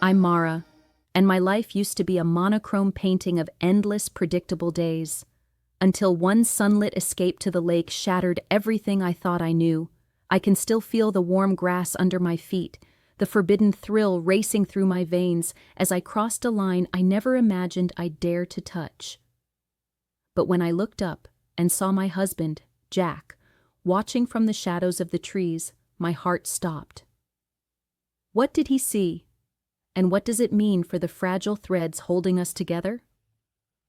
I'm Mara, and my life used to be a monochrome painting of endless, predictable days, until one sunlit escape to the lake shattered everything I thought I knew. I can still feel the warm grass under my feet, the forbidden thrill racing through my veins as I crossed a line I never imagined I'd dare to touch. But when I looked up and saw my husband, Jack, watching from the shadows of the trees, my heart stopped. What did he see? And what does it mean for the fragile threads holding us together?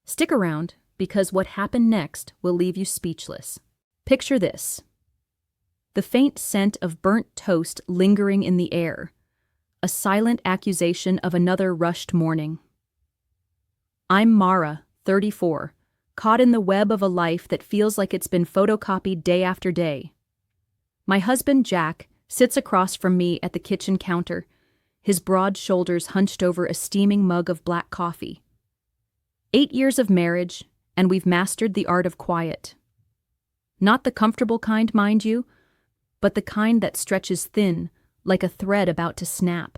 Stick around, because what happened next will leave you speechless. Picture this: the faint scent of burnt toast lingering in the air, a silent accusation of another rushed morning. I'm Mara, 34, caught in the web of a life that feels like it's been photocopied day after day. My husband, Jack, sits across from me at the kitchen counter, his broad shoulders hunched over a steaming mug of black coffee. 8 years of marriage, and we've mastered the art of quiet. Not the comfortable kind, mind you, but the kind that stretches thin, like a thread about to snap.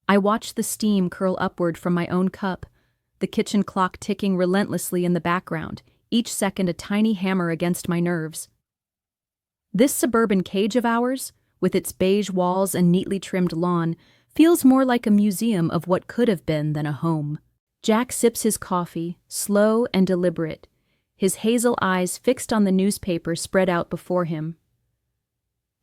I watch the steam curl upward from my own cup, the kitchen clock ticking relentlessly in the background, each second a tiny hammer against my nerves. This suburban cage of ours, with its beige walls and neatly trimmed lawn, feels more like a museum of what could have been than a home. Jack sips his coffee, slow and deliberate, his hazel eyes fixed on the newspaper spread out before him.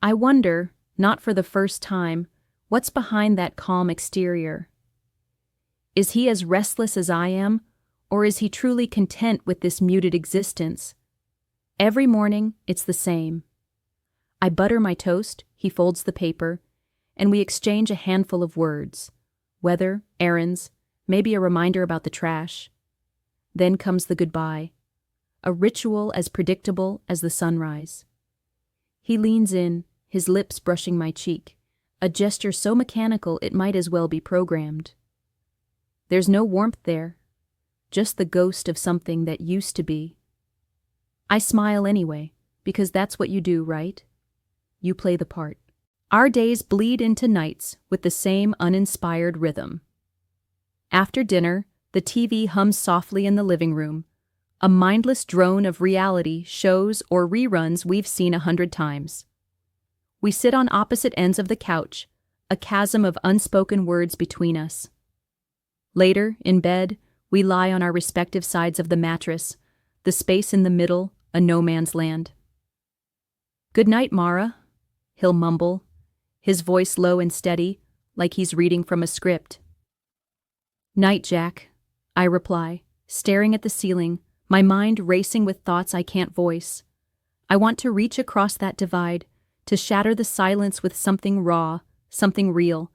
I wonder, not for the first time, what's behind that calm exterior. Is he as restless as I am, or is he truly content with this muted existence? Every morning, it's the same. I butter my toast, he folds the paper, and we exchange a handful of words: weather, errands, maybe a reminder about the trash. Then comes the goodbye, a ritual as predictable as the sunrise. He leans in, his lips brushing my cheek, a gesture so mechanical it might as well be programmed. There's no warmth there, just the ghost of something that used to be. I smile anyway, because that's what you do, right? You play the part. Our days bleed into nights with the same uninspired rhythm. After dinner, the TV hums softly in the living room, a mindless drone of reality shows or reruns we've seen 100 times. We sit on opposite ends of the couch, a chasm of unspoken words between us. Later, in bed, we lie on our respective sides of the mattress, the space in the middle, a no-man's land. "Good night, Mara," he'll mumble, his voice low and steady, like he's reading from a script. "Night, Jack," I reply, staring at the ceiling, my mind racing with thoughts I can't voice. I want to reach across that divide, to shatter the silence with something raw, something real.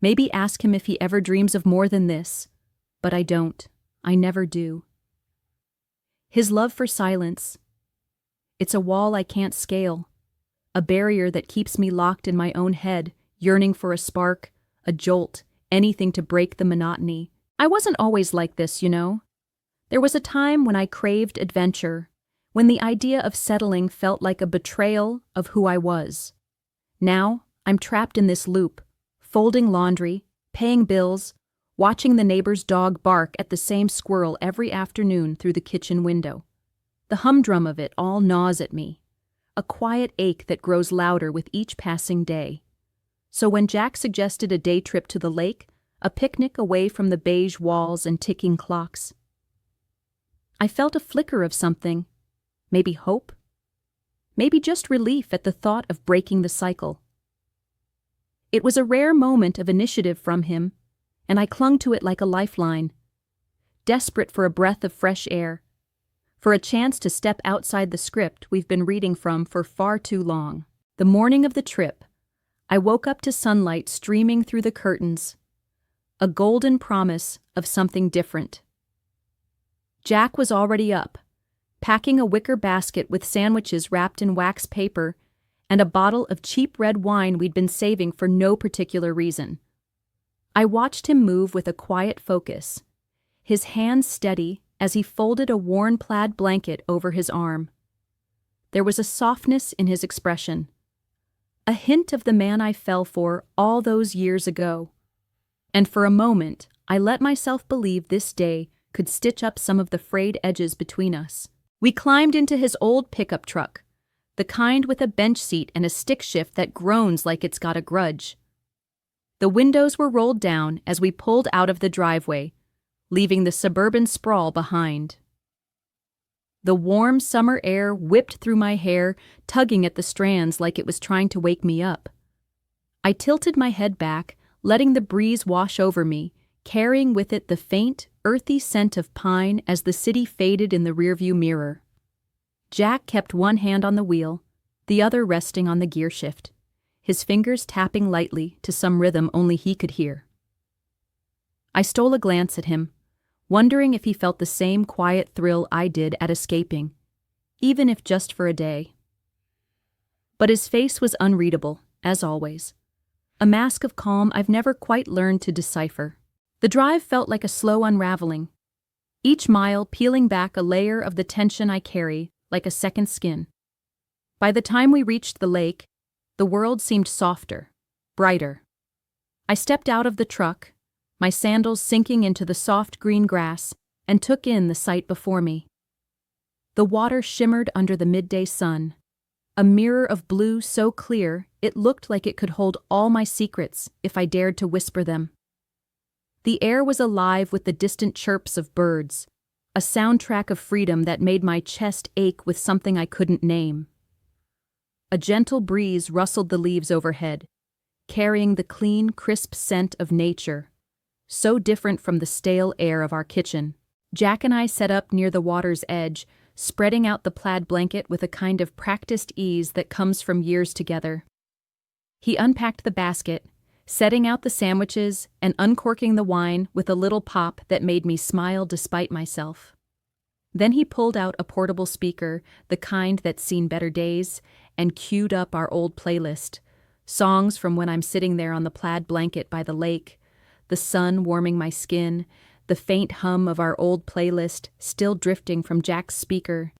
Maybe ask him if he ever dreams of more than this, but I don't. I never do. His love for silence. It's a wall I can't scale, a barrier that keeps me locked in my own head, yearning for a spark, a jolt, anything to break the monotony. I wasn't always like this, you know. There was a time when I craved adventure, when the idea of settling felt like a betrayal of who I was. Now, I'm trapped in this loop, folding laundry, paying bills, watching the neighbor's dog bark at the same squirrel every afternoon through the kitchen window. The humdrum of it all gnaws at me, a quiet ache that grows louder with each passing day. So when Jack suggested a day trip to the lake, a picnic away from the beige walls and ticking clocks, I felt a flicker of something, maybe hope, maybe just relief at the thought of breaking the cycle. It was a rare moment of initiative from him, and I clung to it like a lifeline, desperate for a breath of fresh air, for a chance to step outside the script we've been reading from for far too long. The morning of the trip, I woke up to sunlight streaming through the curtains, a golden promise of something different. Jack was already up, packing a wicker basket with sandwiches wrapped in wax paper and a bottle of cheap red wine we'd been saving for no particular reason. I watched him move with a quiet focus, his hands steady as he folded a worn plaid blanket over his arm. There was a softness in his expression, a hint of the man I fell for all those years ago. And for a moment, I let myself believe this day could stitch up some of the frayed edges between us. We climbed into his old pickup truck, the kind with a bench seat and a stick shift that groans like it's got a grudge. The windows were rolled down as we pulled out of the driveway, leaving the suburban sprawl behind. The warm summer air whipped through my hair, tugging at the strands like it was trying to wake me up. I tilted my head back, letting the breeze wash over me, carrying with it the faint, earthy scent of pine as the city faded in the rearview mirror. Jack kept one hand on the wheel, the other resting on the gear shift, his fingers tapping lightly to some rhythm only he could hear. I stole a glance at him, wondering if he felt the same quiet thrill I did at escaping, even if just for a day. But his face was unreadable, as always, a mask of calm I've never quite learned to decipher. The drive felt like a slow unraveling, each mile peeling back a layer of the tension I carry like a second skin. By the time we reached the lake, the world seemed softer, brighter. I stepped out of the truck, my sandals sinking into the soft green grass, and took in the sight before me. The water shimmered under the midday sun, a mirror of blue so clear it looked like it could hold all my secrets if I dared to whisper them. The air was alive with the distant chirps of birds, a soundtrack of freedom that made my chest ache with something I couldn't name. A gentle breeze rustled the leaves overhead, carrying the clean, crisp scent of nature, so different from the stale air of our kitchen. Jack and I sat up near the water's edge, spreading out the plaid blanket with a kind of practiced ease that comes from years together. He unpacked the basket, setting out the sandwiches and uncorking the wine with a little pop that made me smile despite myself. Then he pulled out a portable speaker, the kind that's seen better days, and queued up our old playlist, songs from when I'm sitting there on the plaid blanket by the lake, the sun warming my skin, the faint hum of our old playlist still drifting from Jack's speaker.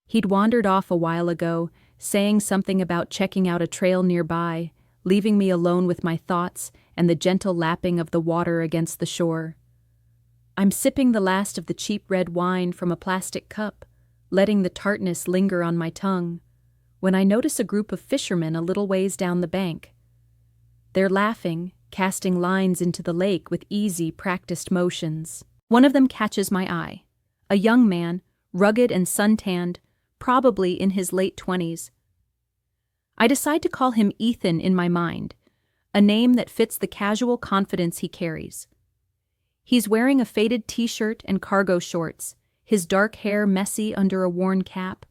He'd wandered off a while ago, saying something about checking out a trail nearby, leaving me alone with my thoughts and the gentle lapping of the water against the shore. I'm sipping the last of the cheap red wine from a plastic cup, letting the tartness linger on my tongue, when I notice a group of fishermen a little ways down the bank. They're laughing, casting lines into the lake with easy, practiced motions. One of them catches my eye, a young man, rugged and suntanned, probably in his late 20s. I decide to call him Ethan in my mind, a name that fits the casual confidence he carries. He's wearing a faded t-shirt and cargo shorts, his dark hair messy under a worn cap,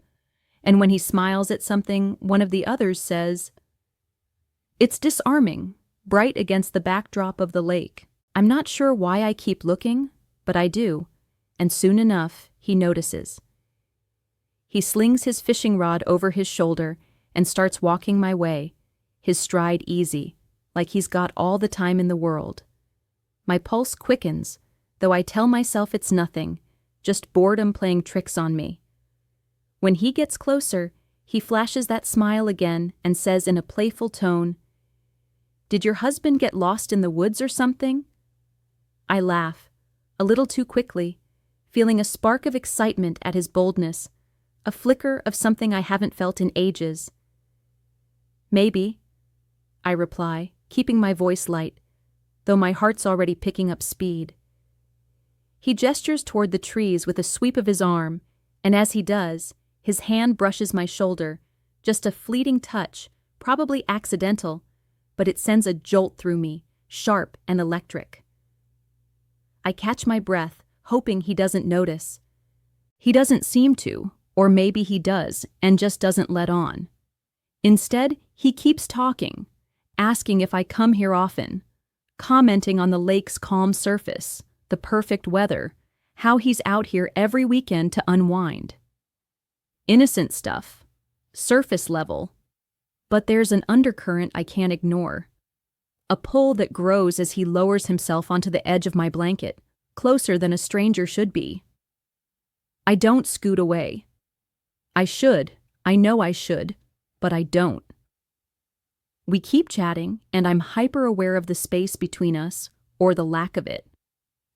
and when he smiles at something, one of the others says, "It's disarming," bright against the backdrop of the lake. I'm not sure why I keep looking, but I do, and soon enough, he notices. He slings his fishing rod over his shoulder and starts walking my way, his stride easy, like he's got all the time in the world. My pulse quickens, though I tell myself it's nothing, just boredom playing tricks on me. When he gets closer, he flashes that smile again and says in a playful tone, "Did your husband get lost in the woods or something?" I laugh, a little too quickly, feeling a spark of excitement at his boldness, a flicker of something I haven't felt in ages. "Maybe," I reply, keeping my voice light, though my heart's already picking up speed. He gestures toward the trees with a sweep of his arm, and as he does, his hand brushes my shoulder, just a fleeting touch, probably accidental, but it sends a jolt through me, sharp and electric. I catch my breath, hoping he doesn't notice. He doesn't seem to, or maybe he does, and just doesn't let on. Instead, he keeps talking, asking if I come here often, commenting on the lake's calm surface, the perfect weather, how he's out here every weekend to unwind. Innocent stuff, surface level, but there's an undercurrent I can't ignore. A pull that grows as he lowers himself onto the edge of my blanket, closer than a stranger should be. I don't scoot away. I should, I know I should, but I don't. We keep chatting, and I'm hyper-aware of the space between us, or the lack of it.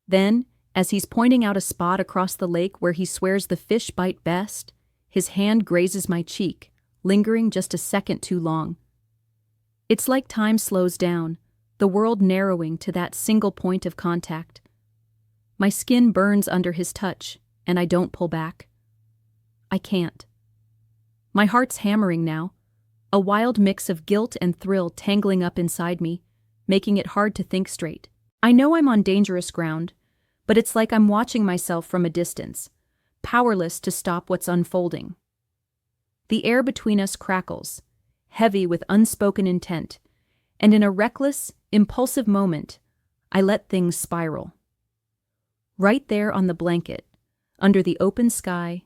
Then, as he's pointing out a spot across the lake where he swears the fish bite best, his hand grazes my cheek, lingering just a second too long. It's like time slows down, the world narrowing to that single point of contact. My skin burns under his touch, and I don't pull back. I can't. My heart's hammering now, a wild mix of guilt and thrill tangling up inside me, making it hard to think straight. I know I'm on dangerous ground, but it's like I'm watching myself from a distance, powerless to stop what's unfolding. The air between us crackles, heavy with unspoken intent, and in a reckless, impulsive moment, I let things spiral. Right there on the blanket, under the open sky,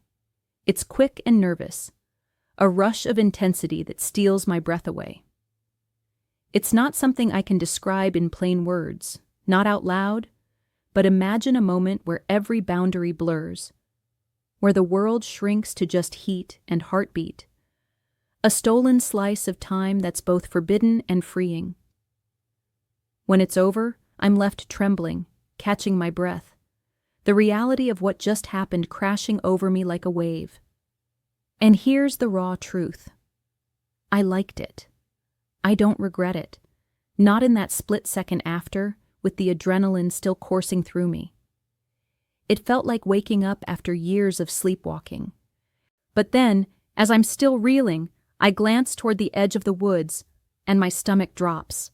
it's quick and nervous, a rush of intensity that steals my breath away. It's not something I can describe in plain words, not out loud, but imagine a moment where every boundary blurs, where the world shrinks to just heat and heartbeat, a stolen slice of time that's both forbidden and freeing. When it's over, I'm left trembling, catching my breath, the reality of what just happened crashing over me like a wave. And here's the raw truth. I liked it. I don't regret it, not in that split second after, with the adrenaline still coursing through me. It felt like waking up after years of sleepwalking. But then, as I'm still reeling, I glance toward the edge of the woods, and my stomach drops.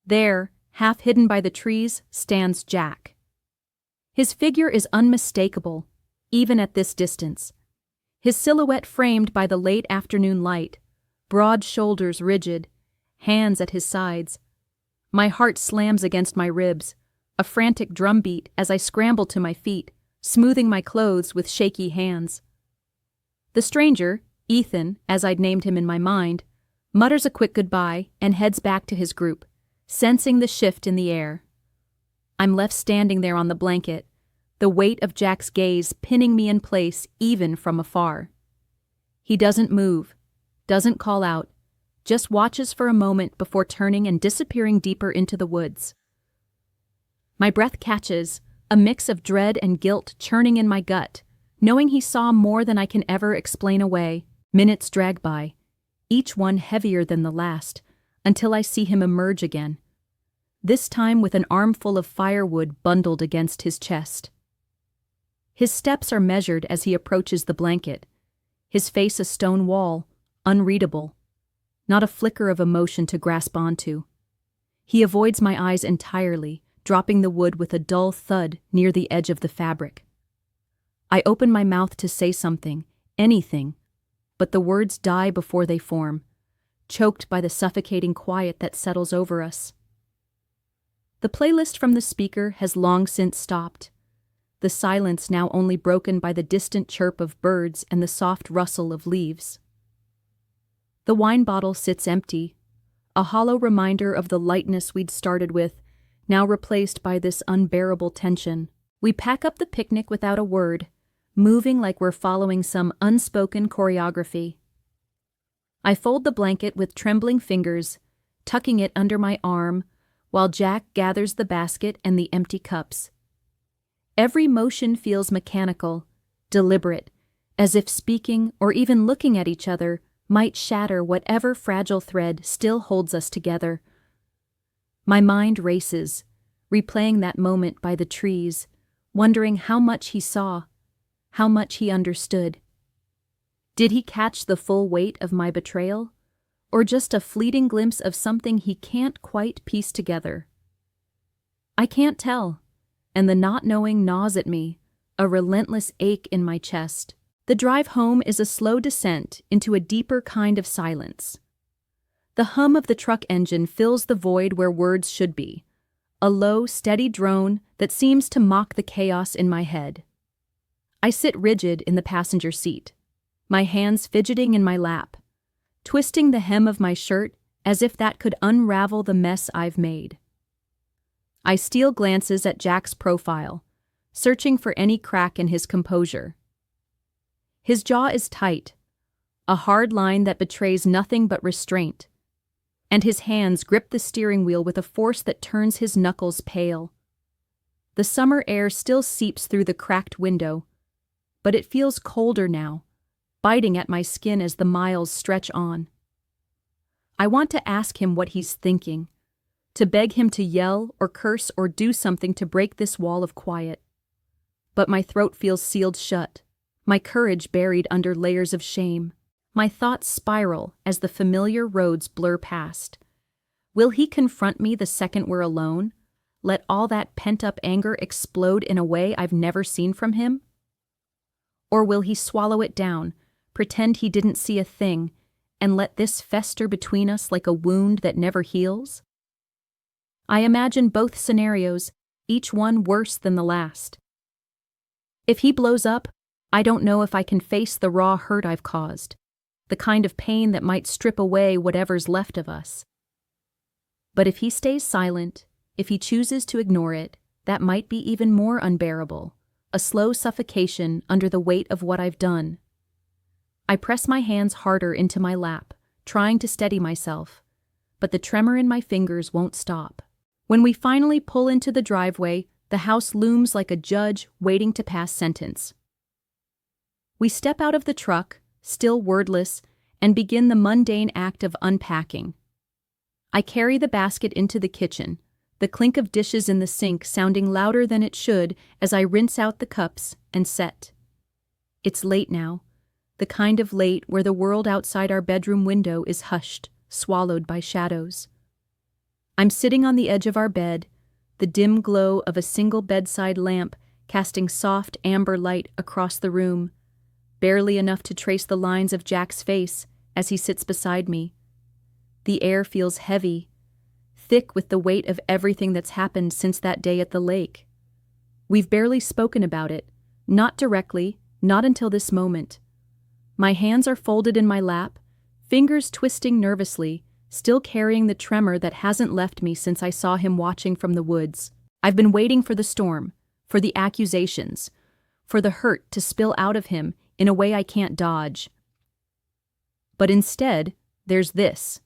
There, half hidden by the trees, stands Jack. His figure is unmistakable, even at this distance. His silhouette framed by the late afternoon light, broad shoulders rigid, hands at his sides. My heart slams against my ribs, a frantic drumbeat as I scramble to my feet, smoothing my clothes with shaky hands. The stranger, Ethan, as I'd named him in my mind, mutters a quick goodbye and heads back to his group, sensing the shift in the air. I'm left standing there on the blanket, the weight of Jack's gaze pinning me in place even from afar. He doesn't move, doesn't call out, just watches for a moment before turning and disappearing deeper into the woods. My breath catches, a mix of dread and guilt churning in my gut, knowing he saw more than I can ever explain away. Minutes drag by, each one heavier than the last, until I see him emerge again, this time with an armful of firewood bundled against his chest. His steps are measured as he approaches the blanket, his face a stone wall, unreadable, not a flicker of emotion to grasp onto. He avoids my eyes entirely, dropping the wood with a dull thud near the edge of the fabric. I open my mouth to say something, anything, but the words die before they form, choked by the suffocating quiet that settles over us. The playlist from the speaker has long since stopped, the silence now only broken by the distant chirp of birds and the soft rustle of leaves. The wine bottle sits empty, a hollow reminder of the lightness we'd started with, now replaced by this unbearable tension. We pack up the picnic without a word, moving like we're following some unspoken choreography. I fold the blanket with trembling fingers, tucking it under my arm, while Jack gathers the basket and the empty cups. Every motion feels mechanical, deliberate, as if speaking or even looking at each other might shatter whatever fragile thread still holds us together. My mind races, replaying that moment by the trees, wondering how much he saw, how much he understood. Did he catch the full weight of my betrayal, or just a fleeting glimpse of something he can't quite piece together? I can't tell, and the not knowing gnaws at me, a relentless ache in my chest. The drive home is a slow descent into a deeper kind of silence. The hum of the truck engine fills the void where words should be, a low, steady drone that seems to mock the chaos in my head. I sit rigid in the passenger seat, my hands fidgeting in my lap, twisting the hem of my shirt as if that could unravel the mess I've made. I steal glances at Jack's profile, searching for any crack in his composure. His jaw is tight, a hard line that betrays nothing but restraint. and his hands grip the steering wheel with a force that turns his knuckles pale. The summer air still seeps through the cracked window, but it feels colder now, biting at my skin as the miles stretch on. I want to ask him what he's thinking, to beg him to yell or curse or do something to break this wall of quiet. But my throat feels sealed shut, my courage buried under layers of shame. My thoughts spiral as the familiar roads blur past. Will he confront me the second we're alone? Let all that pent-up anger explode in a way I've never seen from him? Or will he swallow it down, pretend he didn't see a thing, and let this fester between us like a wound that never heals? I imagine both scenarios, each one worse than the last. If he blows up, I don't know if I can face the raw hurt I've caused, the kind of pain that might strip away whatever's left of us. But if he stays silent, if he chooses to ignore it, that might be even more unbearable, a slow suffocation under the weight of what I've done. I press my hands harder into my lap, trying to steady myself, but the tremor in my fingers won't stop. When we finally pull into the driveway, the house looms like a judge waiting to pass sentence. We step out of the truck, still wordless, and begin the mundane act of unpacking. I carry the basket into the kitchen, the clink of dishes in the sink sounding louder than it should as I rinse out the cups and set. It's late now, the kind of late where the world outside our bedroom window is hushed, swallowed by shadows. I'm sitting on the edge of our bed, the dim glow of a single bedside lamp casting soft amber light across the room, barely enough to trace the lines of Jack's face as he sits beside me. The air feels heavy, thick with the weight of everything that's happened since that day at the lake. We've barely spoken about it, not directly, not until this moment. My hands are folded in my lap, fingers twisting nervously, still carrying the tremor that hasn't left me since I saw him watching from the woods. I've been waiting for the storm, for the accusations, for the hurt to spill out of him in a way I can't dodge. But instead, there's this,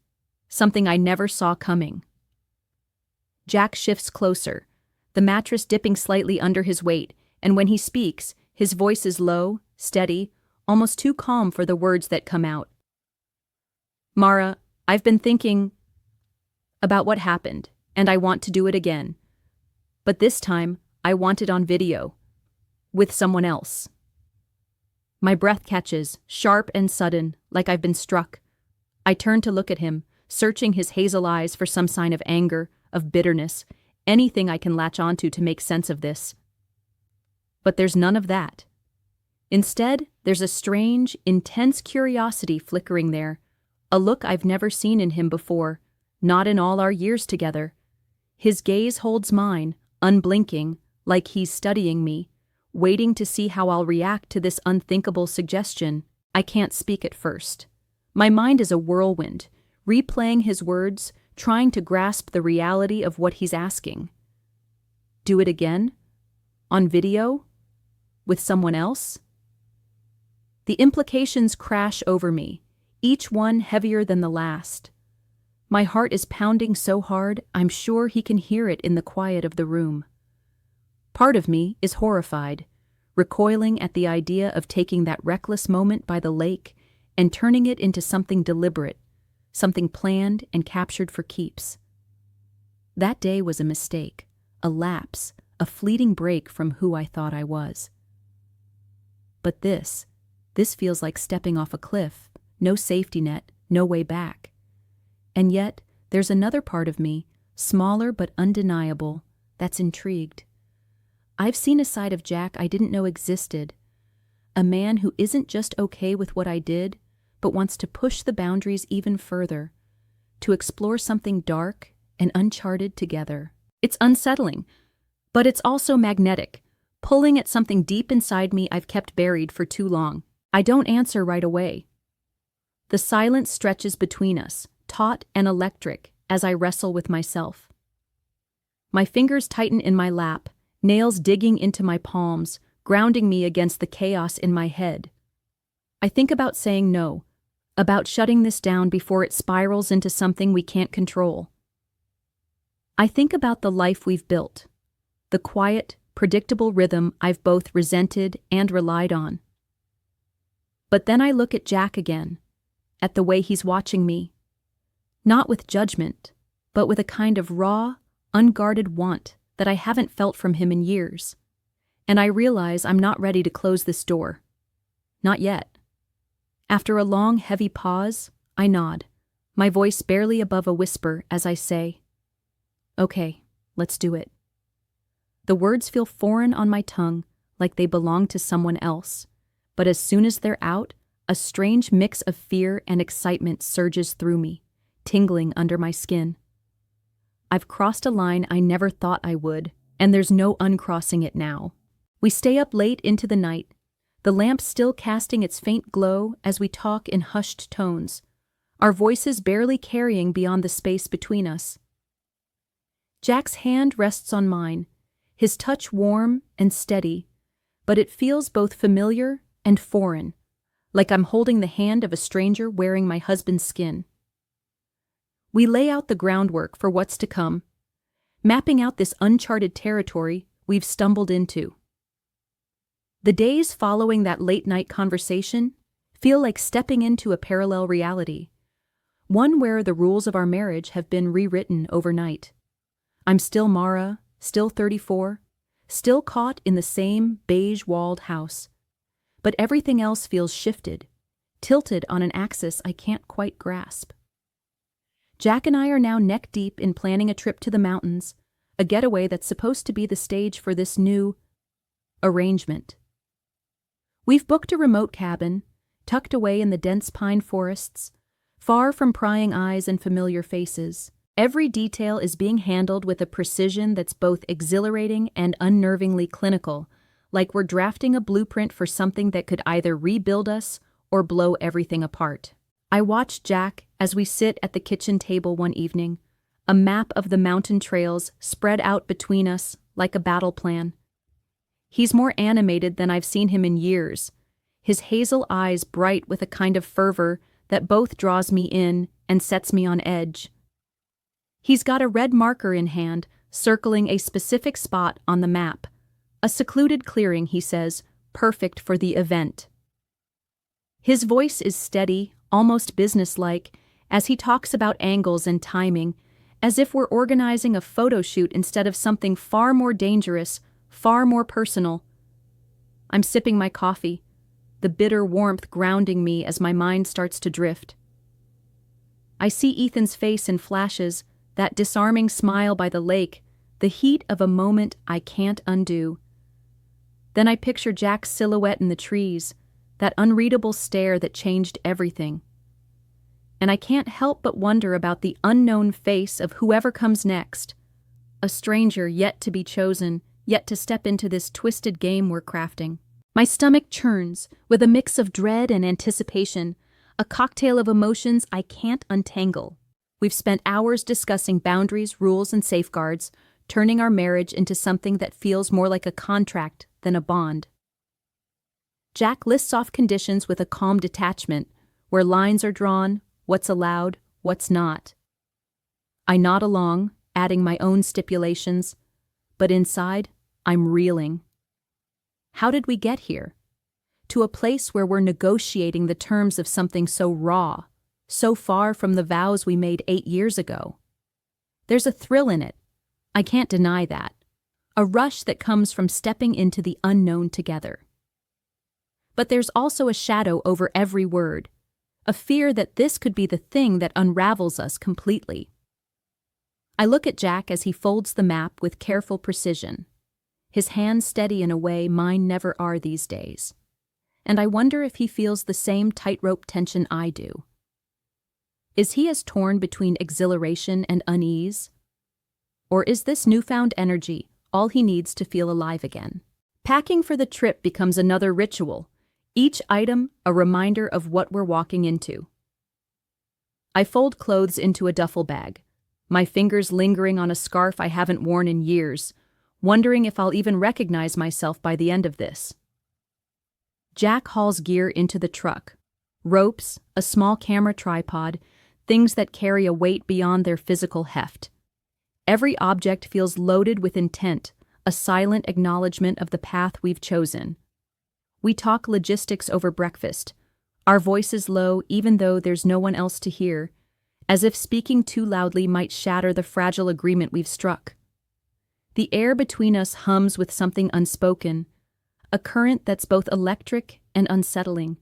something I never saw coming. Jack shifts closer, the mattress dipping slightly under his weight, and when he speaks, his voice is low, steady, almost too calm for the words that come out. Mara, I've been thinking about what happened, and I want to do it again. But this time, I want it on video, with someone else. My breath catches, sharp and sudden, like I've been struck. I turn to look at him, searching his hazel eyes for some sign of anger, of bitterness, anything I can latch onto to make sense of this. But there's none of that. Instead, there's a strange, intense curiosity flickering there, a look I've never seen in him before, not in all our years together. His gaze holds mine, unblinking, like he's studying me, waiting to see how I'll react to this unthinkable suggestion. I can't speak at first. My mind is a whirlwind, replaying his words, trying to grasp the reality of what he's asking. Do it again? On video? With someone else? The implications crash over me, each one heavier than the last. My heart is pounding so hard, I'm sure he can hear it in the quiet of the room. Part of me is horrified, recoiling at the idea of taking that reckless moment by the lake and turning it into something deliberate, something planned and captured for keeps. That day was a mistake, a lapse, a fleeting break from who I thought I was. But this feels like stepping off a cliff, no safety net, no way back. And yet, there's another part of me, smaller but undeniable, that's intrigued. I've seen a side of Jack I didn't know existed, a man who isn't just okay with what I did, but wants to push the boundaries even further, to explore something dark and uncharted together. It's unsettling, but it's also magnetic, pulling at something deep inside me I've kept buried for too long. I don't answer right away. The silence stretches between us, taut and electric, as I wrestle with myself. My fingers tighten in my lap, nails digging into my palms, grounding me against the chaos in my head. I think about saying no, about shutting this down before it spirals into something we can't control. I think about the life we've built, the quiet, predictable rhythm I've both resented and relied on. But then I look at Jack again, at the way he's watching me, not with judgment, but with a kind of raw, unguarded want that I haven't felt from him in years. And I realize I'm not ready to close this door. Not yet. After a long, heavy pause, I nod, my voice barely above a whisper as I say, "Okay, let's do it." The words feel foreign on my tongue, like they belong to someone else, but as soon as they're out, a strange mix of fear and excitement surges through me, tingling under my skin. I've crossed a line I never thought I would, and there's no uncrossing it now. We stay up late into the night, the lamp still casting its faint glow as we talk in hushed tones, our voices barely carrying beyond the space between us. Jack's hand rests on mine, his touch warm and steady, but it feels both familiar and foreign, like I'm holding the hand of a stranger wearing my husband's skin. We lay out the groundwork for what's to come, mapping out this uncharted territory we've stumbled into. The days following that late-night conversation feel like stepping into a parallel reality, one where the rules of our marriage have been rewritten overnight. I'm still Mara, still 34, still caught in the same beige-walled house, but everything else feels shifted, tilted on an axis I can't quite grasp. Jack and I are now neck-deep in planning a trip to the mountains, a getaway that's supposed to be the stage for this new arrangement. We've booked a remote cabin, tucked away in the dense pine forests, far from prying eyes and familiar faces. Every detail is being handled with a precision that's both exhilarating and unnervingly clinical, like we're drafting a blueprint for something that could either rebuild us or blow everything apart. I watch Jack as we sit at the kitchen table one evening, a map of the mountain trails spread out between us like a battle plan. He's more animated than I've seen him in years, his hazel eyes bright with a kind of fervor that both draws me in and sets me on edge. He's got a red marker in hand, circling a specific spot on the map. A secluded clearing, he says, perfect for the event. His voice is steady, almost businesslike, as he talks about angles and timing, as if we're organizing a photo shoot instead of something far more dangerous, far more personal. I'm sipping my coffee, the bitter warmth grounding me as my mind starts to drift. I see Ethan's face in flashes, that disarming smile by the lake, the heat of a moment I can't undo. Then I picture Jack's silhouette in the trees, that unreadable stare that changed everything. And I can't help but wonder about the unknown face of whoever comes next, a stranger yet to be chosen, yet to step into this twisted game we're crafting. My stomach churns with a mix of dread and anticipation, a cocktail of emotions I can't untangle. We've spent hours discussing boundaries, rules, and safeguards, turning our marriage into something that feels more like a contract than a bond. Jack lists off conditions with a calm detachment, where lines are drawn, what's allowed, what's not. I nod along, adding my own stipulations, but inside, I'm reeling. How did we get here? To a place where we're negotiating the terms of something so raw, so far from the vows we made 8 years ago. There's a thrill in it. I can't deny that. A rush that comes from stepping into the unknown together. But there's also a shadow over every word, a fear that this could be the thing that unravels us completely. I look at Jack as he folds the map with careful precision, his hands steady in a way mine never are these days. And I wonder if he feels the same tightrope tension I do. Is he as torn between exhilaration and unease? Or is this newfound energy all he needs to feel alive again? Packing for the trip becomes another ritual, each item a reminder of what we're walking into. I fold clothes into a duffel bag, my fingers lingering on a scarf I haven't worn in years, wondering if I'll even recognize myself by the end of this. Jack hauls gear into the truck, ropes, a small camera tripod, things that carry a weight beyond their physical heft. Every object feels loaded with intent, a silent acknowledgement of the path we've chosen. We talk logistics over breakfast, our voices low even though there's no one else to hear, as if speaking too loudly might shatter the fragile agreement we've struck. The air between us hums with something unspoken, a current that's both electric and unsettling.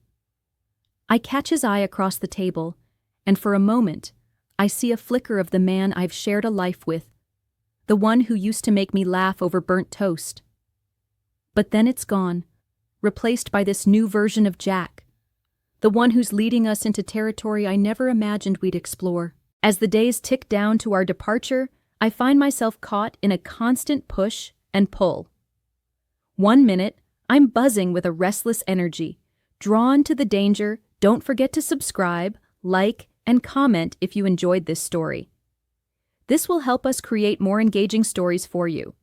I catch his eye across the table, and for a moment, I see a flicker of the man I've shared a life with, the one who used to make me laugh over burnt toast. But then it's gone, replaced by this new version of Jack, the one who's leading us into territory I never imagined we'd explore. As the days tick down to our departure, I find myself caught in a constant push and pull. 1 minute, I'm buzzing with a restless energy, drawn to the danger. Don't forget to subscribe, like, and comment if you enjoyed this story. This will help us create more engaging stories for you.